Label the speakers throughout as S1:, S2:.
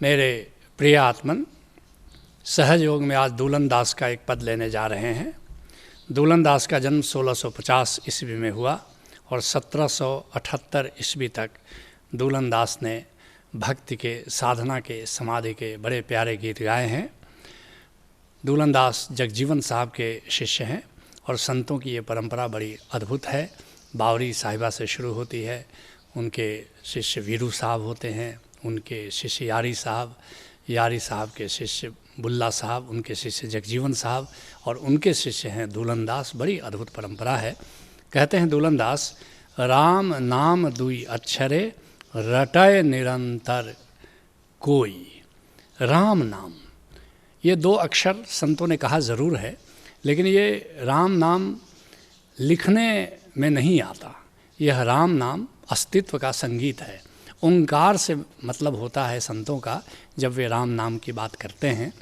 S1: मेरे प्रिय आत्मन, सहज योग में आज दूलन दास का एक पद लेने जा रहे हैं। दूलन दास का जन्म 1650 ईस्वी में हुआ और 1778 ईस्वी तक दूलन दास ने भक्ति के, साधना के, समाधि के बड़े प्यारे गीत गाए हैं। दूलन दास जगजीवन साहब के शिष्य हैं और संतों की ये परंपरा बड़ी अद्भुत है। बावरी साहिबा से शुरू होती है, उनके शिष्य वीरू साहब होते हैं, उनके शिष्य यारी साहब के शिष्य बुल्ला साहब, उनके शिष्य जगजीवन साहब और उनके शिष्य हैं दूलन दास। बड़ी अद्भुत परंपरा है। कहते हैं दूलन दास, राम नाम दुई अक्षरे रटय निरंतर कोई। राम नाम, ये दो अक्षर संतों ने कहा ज़रूर है, लेकिन ये राम नाम लिखने में नहीं आता। यह राम नाम अस्तित्व का संगीत है। ओंकार से मतलब होता है संतों का जब वे राम नाम की बात करते हैं।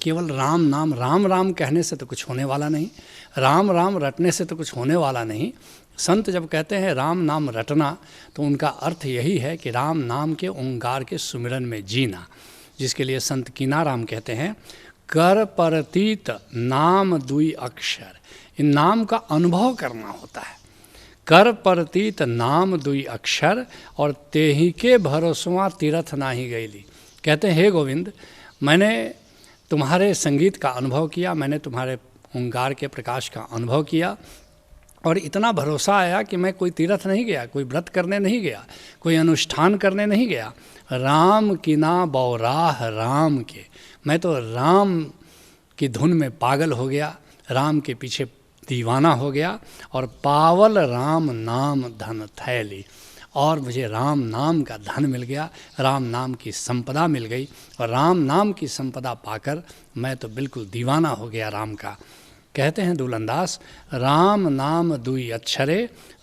S1: केवल राम नाम, राम राम कहने से तो कुछ होने वाला नहीं, राम राम रटने से तो कुछ होने वाला नहीं। संत जब कहते हैं राम नाम रटना, तो उनका अर्थ यही है कि राम नाम के ओंकार के सुमिरन में जीना, जिसके लिए संत कीनाराम कहते हैं, कर परतीत नाम दुई अक्षर। इन नाम का अनुभव करना होता है। कर परतीत नाम दुई अक्षर और तेही के भरोसवा तीरथ नाही गईली। कहते हैं, हे गोविंद, मैंने तुम्हारे संगीत का अनुभव किया, मैंने तुम्हारे ओंकार के प्रकाश का अनुभव किया और इतना भरोसा आया कि मैं कोई तीर्थ नहीं गया, कोई व्रत करने नहीं गया, कोई अनुष्ठान करने नहीं गया। राम की ना बौराह राम के, मैं तो राम की धुन में पागल हो गया, राम के पीछे दीवाना हो गया और पावल राम नाम धन थैली, और मुझे राम नाम का धन मिल गया, राम नाम की संपदा मिल गई और राम नाम की संपदा पाकर मैं तो बिल्कुल दीवाना हो गया राम का। कहते हैं दूलन दास, राम नाम दुई अक्षरे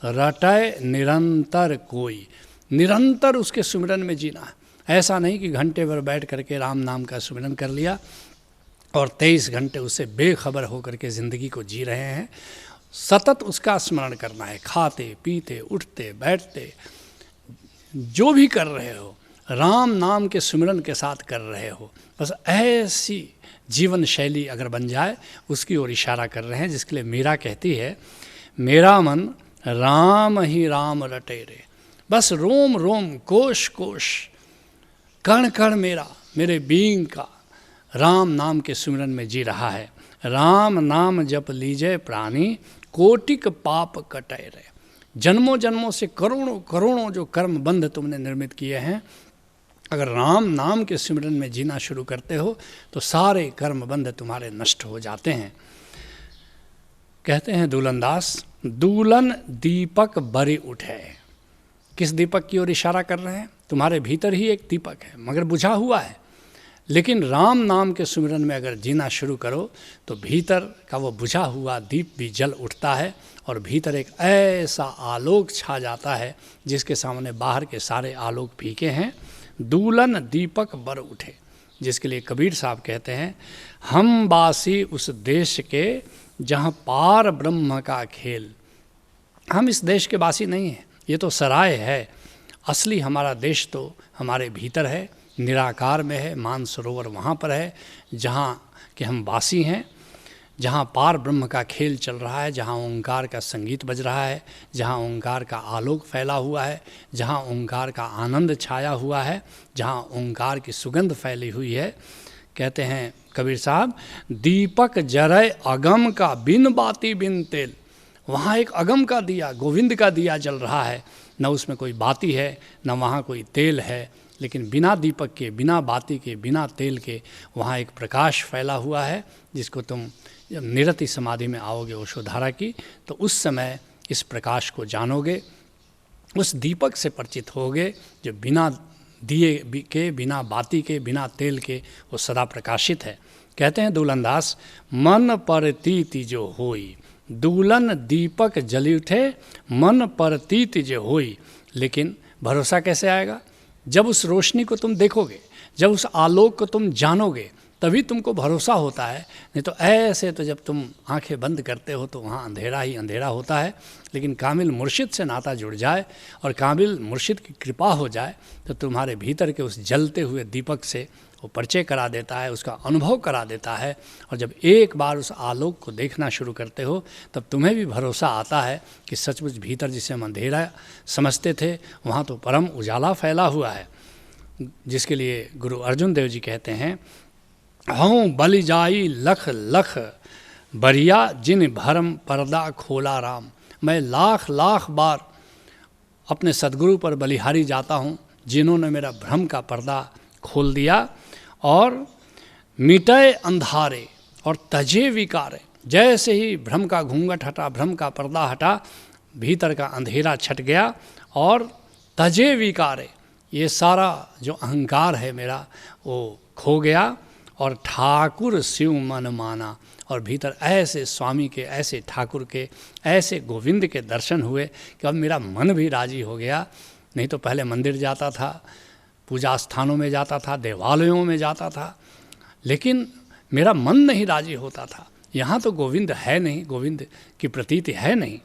S1: रटय निरंतर कोई। निरंतर उसके सुमिरन में जीना है। ऐसा नहीं कि घंटे भर बैठ करके राम नाम का सुमिरन कर लिया और 23 घंटे उससे बेखबर होकर के ज़िंदगी को जी रहे हैं। सतत उसका स्मरण करना है, खाते पीते उठते बैठते जो भी कर रहे हो राम नाम के सुमिरन के साथ कर रहे हो। बस ऐसी जीवन शैली अगर बन जाए, उसकी ओर इशारा कर रहे हैं, जिसके लिए मीरा कहती है, मेरा मन राम ही राम रटे रे। बस रोम रोम कोश कोश कण कण मेरा, मेरे बींग का राम नाम के सुमिरन में जी रहा है। राम नाम जप लीजिए प्राणी, कोटिक पाप कटे रे। जन्मों जन्मों से करोड़ों करोड़ों जो कर्म बंध तुमने निर्मित किए हैं, अगर राम नाम के सिमरन में जीना शुरू करते हो तो सारे कर्म बंध तुम्हारे नष्ट हो जाते हैं। कहते हैं दूलन दास, दूलन दीपक बरी उठे। किस दीपक की ओर इशारा कर रहे हैं? तुम्हारे भीतर ही एक दीपक है मगर बुझा हुआ है, लेकिन राम नाम के सुमिरन में अगर जीना शुरू करो तो भीतर का वो बुझा हुआ दीप भी जल उठता है और भीतर एक ऐसा आलोक छा जाता है जिसके सामने बाहर के सारे आलोक फीके हैं। दूलन दीपक बर उठे, जिसके लिए कबीर साहब कहते हैं, हम बासी उस देश के जहाँ पार ब्रह्म का खेल। हम इस देश के बासी नहीं हैं, ये तो सराय है। असली हमारा देश तो हमारे भीतर है, निराकार में है। मानसरोवर वहाँ पर है जहाँ के हम वासी हैं, जहाँ पार ब्रह्म का खेल चल रहा है, जहाँ ओंकार का संगीत बज रहा है, जहाँ ओंकार का आलोक फैला हुआ है, जहाँ ओंकार का आनंद छाया हुआ है, जहाँ ओंकार की सुगंध फैली हुई है। कहते हैं कबीर साहब, दीपक जरय अगम का बिन बाती बिन तेल। वहाँ एक अगम का दिया, गोविंद का दिया जल रहा है, न उसमें कोई बाती है न वहाँ कोई तेल है, लेकिन बिना दीपक के, बिना बाती के, बिना तेल के वहाँ एक प्रकाश फैला हुआ है, जिसको तुम जब निरति समाधि में आओगे ओशोधारा की, तो उस समय इस प्रकाश को जानोगे, उस दीपक से परिचित होगे जो बिना दिए के, बिना बाती के, बिना तेल के वो सदा प्रकाशित है। कहते हैं दूलन दास, मन परतीति जो होई। दूलन दीपक जली उठे, मन परतीति जो होई। लेकिन भरोसा कैसे आएगा? जब उस रोशनी को तुम देखोगे, जब उस आलोक को तुम जानोगे, तभी तुमको भरोसा होता है, नहीं तो ऐसे तो जब तुम आंखें बंद करते हो तो वहाँ अंधेरा ही अंधेरा होता है। लेकिन कामिल मुर्शिद से नाता जुड़ जाए और कामिल मुर्शिद की कृपा हो जाए तो तुम्हारे भीतर के उस जलते हुए दीपक से वो परिचय करा देता है, उसका अनुभव करा देता है। और जब एक बार उस आलोक को देखना शुरू करते हो तब तुम्हें भी भरोसा आता है कि सचमुच भीतर जिसे हम अंधेरा समझते थे वहाँ तो परम उजाला फैला हुआ है। जिसके लिए गुरु अर्जुन देव जी कहते हैं, हूँ बलि जाई लख लख बरिया जिन भरम पर्दा खोला राम। मैं लाख लाख बार अपने सदगुरु पर बलिहारी जाता हूँ जिन्होंने मेरा भ्रम का पर्दा खोल दिया और मिटाए अंधारे और तजे विकारे। जैसे ही भ्रम का घूंघट हटा, भ्रम का पर्दा हटा, भीतर का अंधेरा छट गया और तजे विकारे, ये सारा जो अहंकार है मेरा वो खो गया और ठाकुर शिव मन माना। और भीतर ऐसे स्वामी के, ऐसे ठाकुर के, ऐसे गोविंद के दर्शन हुए कि अब मेरा मन भी राजी हो गया। नहीं तो पहले मंदिर जाता था, पूजा स्थानों में जाता था, देवालयों में जाता था, लेकिन मेरा मन नहीं राजी होता था। यहाँ तो गोविंद है नहीं, गोविंद की प्रतीति है नहीं।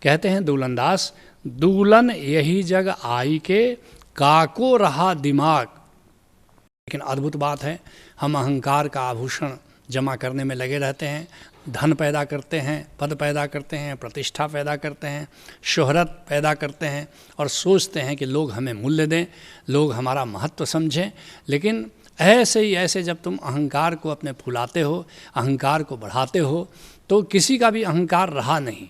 S1: कहते हैं दूलनदास, दूलन यही जग आई के काको रहा दिमाग। लेकिन अद्भुत बात है, हम अहंकार का आभूषण जमा करने में लगे रहते हैं, धन पैदा करते हैं, पद पैदा करते हैं, प्रतिष्ठा पैदा करते हैं, शोहरत पैदा करते हैं और सोचते हैं कि लोग हमें मूल्य दें, लोग हमारा महत्व समझें। लेकिन ऐसे ही ऐसे जब तुम अहंकार को अपने फुलाते हो, अहंकार को बढ़ाते हो, तो किसी का भी अहंकार रहा नहीं।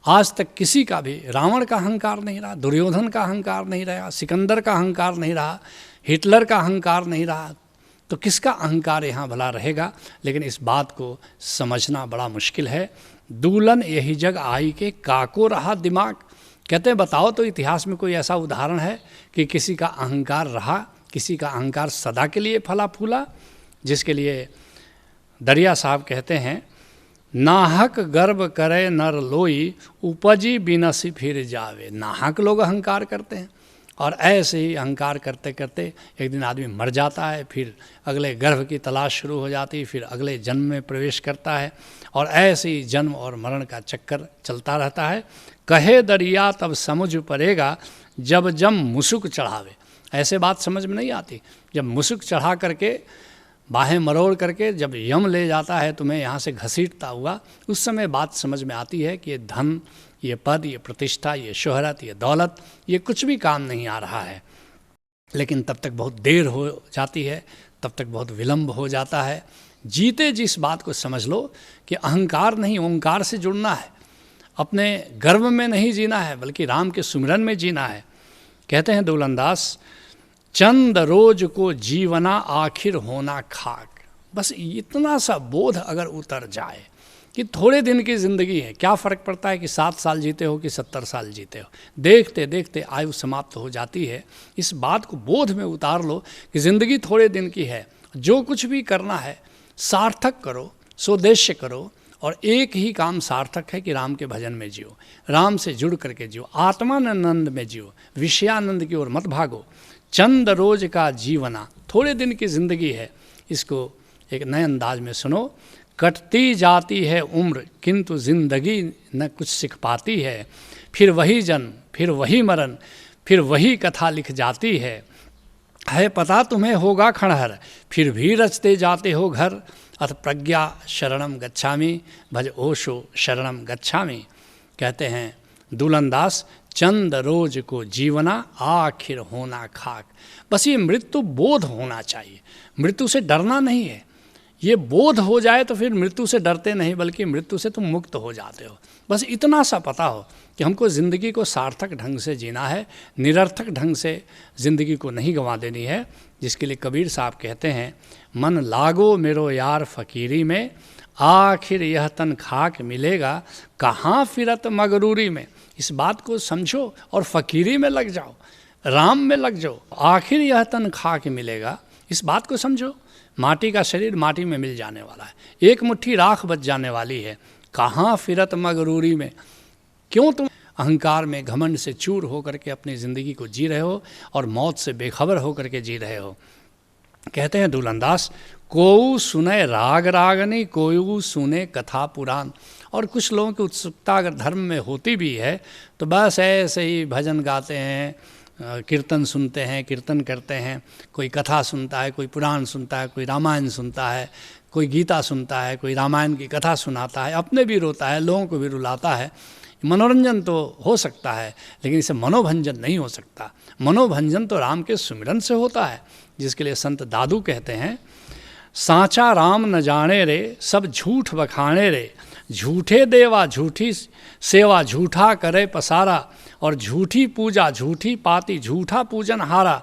S1: आज तक किसी का भी, रावण का अहंकार नहीं रहा, दुर्योधन का अहंकार नहीं रहा, सिकंदर का अहंकार नहीं रहा, हिटलर का अहंकार नहीं रहा, तो किसका अहंकार यहाँ भला रहेगा। लेकिन इस बात को समझना बड़ा मुश्किल है। दूलन यही जग आई के काको रहा दिमाग। कहते हैं बताओ तो इतिहास में कोई ऐसा उदाहरण है कि किसी का अहंकार रहा, किसी का अहंकार सदा के लिए फला फूला। जिसके लिए दरिया साहब कहते हैं, नाहक गर्व करे नर लोई उपजी बिनसी फिर जावे। नाहक लोग अहंकार करते हैं और ऐसे ही अहंकार करते करते एक दिन आदमी मर जाता है, फिर अगले गर्भ की तलाश शुरू हो जाती है, फिर अगले जन्म में प्रवेश करता है और ऐसे ही जन्म और मरण का चक्कर चलता रहता है। कहे दरिया तब समझ पड़ेगा जब जम मुसुक चढ़ावे। ऐसे बात समझ में नहीं आती। जब मुसुक चढ़ा करके, बाहें मरोड़ करके जब यम ले जाता है तुम्हें यहाँ से घसीटता हुआ, उस समय बात समझ में आती है कि ये धन, ये पद, ये प्रतिष्ठा, ये शोहरत, ये दौलत, ये कुछ भी काम नहीं आ रहा है। लेकिन तब तक बहुत देर हो जाती है, तब तक बहुत विलंब हो जाता है। जीते जिस बात को समझ लो कि अहंकार नहीं, ओंकार से जुड़ना है, अपने गर्व में नहीं जीना है, बल्कि राम के सुमिरन में जीना है। कहते हैं दूलनदास, चंद रोज को जीवना आखिर होना खाक। बस इतना सा बोध अगर उतर जाए कि थोड़े दिन की ज़िंदगी है, क्या फ़र्क पड़ता है कि 7 साल जीते हो कि 70 साल जीते हो, देखते देखते आयु समाप्त हो जाती है। इस बात को बोध में उतार लो कि ज़िंदगी थोड़े दिन की है, जो कुछ भी करना है सार्थक करो, स्वदेश्य करो। और एक ही काम सार्थक है कि राम के भजन में जियो, राम से जुड़ करके जियो, आत्मानंद में जियो, विषयानंद की ओर मत भागो। चंद रोज का जीवना, थोड़े दिन की ज़िंदगी है, इसको एक नए अंदाज में सुनो। कटती जाती है उम्र किंतु ज़िंदगी न कुछ सीख पाती है, फिर वही जन्म, फिर वही मरण, फिर वही कथा लिख जाती है पता तुम्हें होगा खड़हर, फिर भी रचते जाते हो घर। अथ प्रज्ञा शरणम गच्छामि भज ओशो शरणम गच्छामि। कहते हैं दूलनदास, चंद रोज को जीवना आखिर होना खाक। बस ये मृत्यु बोध होना चाहिए, मृत्यु से डरना नहीं है। ये बोध हो जाए तो फिर मृत्यु से डरते नहीं, बल्कि मृत्यु से तुम मुक्त हो जाते हो। बस इतना सा पता हो कि हमको ज़िंदगी को सार्थक ढंग से जीना है, निरर्थक ढंग से ज़िंदगी को नहीं गंवा देनी है। जिसके लिए कबीर साहब कहते हैं, मन लागो मेरो यार फ़कीरी में, आखिर यह तन खाक मिलेगा, कहाँ फिरत मगरूरी में। इस बात को समझो और फ़कीरी में लग जाओ, राम में लग जाओ। आखिर यह तन खाक मिलेगा, इस बात को समझो। माटी का शरीर माटी में मिल जाने वाला है, एक मुट्ठी राख बच जाने वाली है, कहाँ फिरत मगरूरी में। क्यों तुम अहंकार में, घमंड से चूर होकर के अपनी ज़िंदगी को जी रहे हो और मौत से बेखबर होकर के जी रहे हो। कहते हैं दुलंदास, कोऊ सुने राग रागनी, कोऊ सुने कथा पुराण। और कुछ लोगों की उत्सुकता अगर धर्म में होती भी है तो बस ऐसे ही भजन गाते हैं, कीर्तन सुनते हैं, कीर्तन करते हैं, कोई कथा सुनता है, कोई पुराण सुनता है, कोई रामायण सुनता है, कोई गीता सुनता है, कोई रामायण की कथा सुनाता है, अपने भी रोता है, लोगों को भी रुलाता है। मनोरंजन तो हो सकता है लेकिन इसे मनोभंजन नहीं हो सकता। मनोभंजन तो राम के सुमिरन से होता है, जिसके लिए संत दादू कहते हैं, सांचा राम न जाने रे, सब झूठ बखाने रे, झूठे देवा झूठी सेवा, झूठा करे पसारा, और झूठी पूजा झूठी पाती, झूठा पूजन हारा,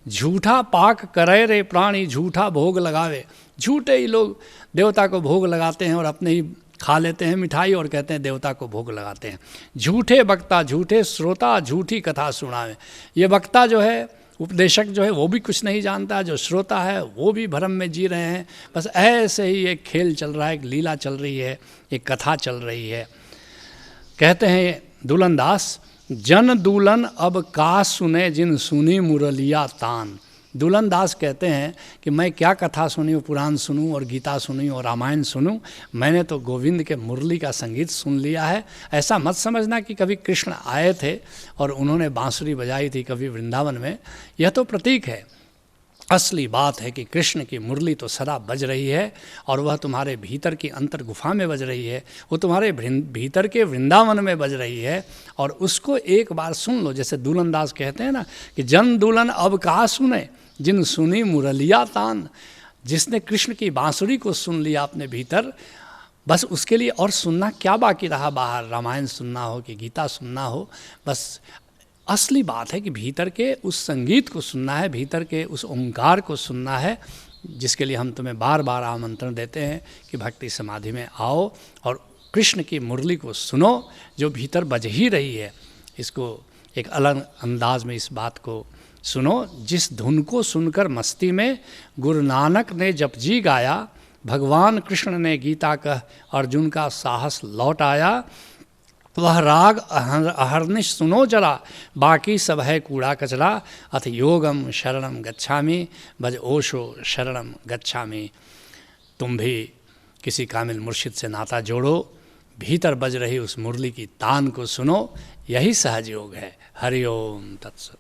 S1: झूठा पाक करे रे प्राणी, झूठा भोग लगावे। झूठे ही लोग देवता को भोग लगाते हैं और अपने ही खा लेते हैं मिठाई और कहते हैं देवता को भोग लगाते हैं। झूठे वक्ता झूठे श्रोता, झूठी कथा सुनावे। ये वक्ता जो है, उपदेशक जो है, वो भी कुछ नहीं जानता, जो श्रोता है वो भी भ्रम में जी रहे हैं। बस ऐसे ही एक खेल चल रहा है, एक लीला चल रही है, एक कथा चल रही है। कहते हैं दुलंदास, जन दूलन अब का सुने, जिन सुनी मुरलिया तान। दुलंदास कहते हैं कि मैं क्या कथा सुनी, पुराण सुनूं और गीता सुनी और रामायण सुनूं, मैंने तो गोविंद के मुरली का संगीत सुन लिया है। ऐसा मत समझना कि कभी कृष्ण आए थे और उन्होंने बांसुरी बजाई थी कभी वृंदावन में, यह तो प्रतीक है। असली बात है कि कृष्ण की मुरली तो सदा बज रही है और वह तुम्हारे भीतर की अंतर गुफा में बज रही है, वो तुम्हारे भीतर के वृंदावन में बज रही है, और उसको एक बार सुन लो। जैसे दुलंदास कहते हैं ना कि जन दुल्हन अब का सुने, जिन सुनी मुरलिया तान। जिसने कृष्ण की बांसुरी को सुन लिया अपने भीतर, बस उसके लिए और सुनना क्या बाकी रहा बाहर, रामायण सुनना हो कि गीता सुनना हो। बस असली बात है कि भीतर के उस संगीत को सुनना है, भीतर के उस ओंकार को सुनना है, जिसके लिए हम तुम्हें बार बार आमंत्रण देते हैं कि भक्ति समाधि में आओ और कृष्ण की मुरली को सुनो जो भीतर बज ही रही है। इसको एक अलग अंदाज में इस बात को सुनो। जिस धुन को सुनकर मस्ती में गुरु नानक ने जपजी गाया, भगवान कृष्ण ने गीता कह अर्जुन का साहस लौट आया। वह राग अहर्निश सुनो जरा, बाकी सब है कूड़ा कचरा, अथ योगम शरणम गच्छामि, भज ओशो शरणम गच्छामि। तुम भी किसी कामिल मुर्शिद से नाता जोड़ो, भीतर बज रही उस मुरली की तान को सुनो, यही सहज योग है। हरि ओम तत्सत।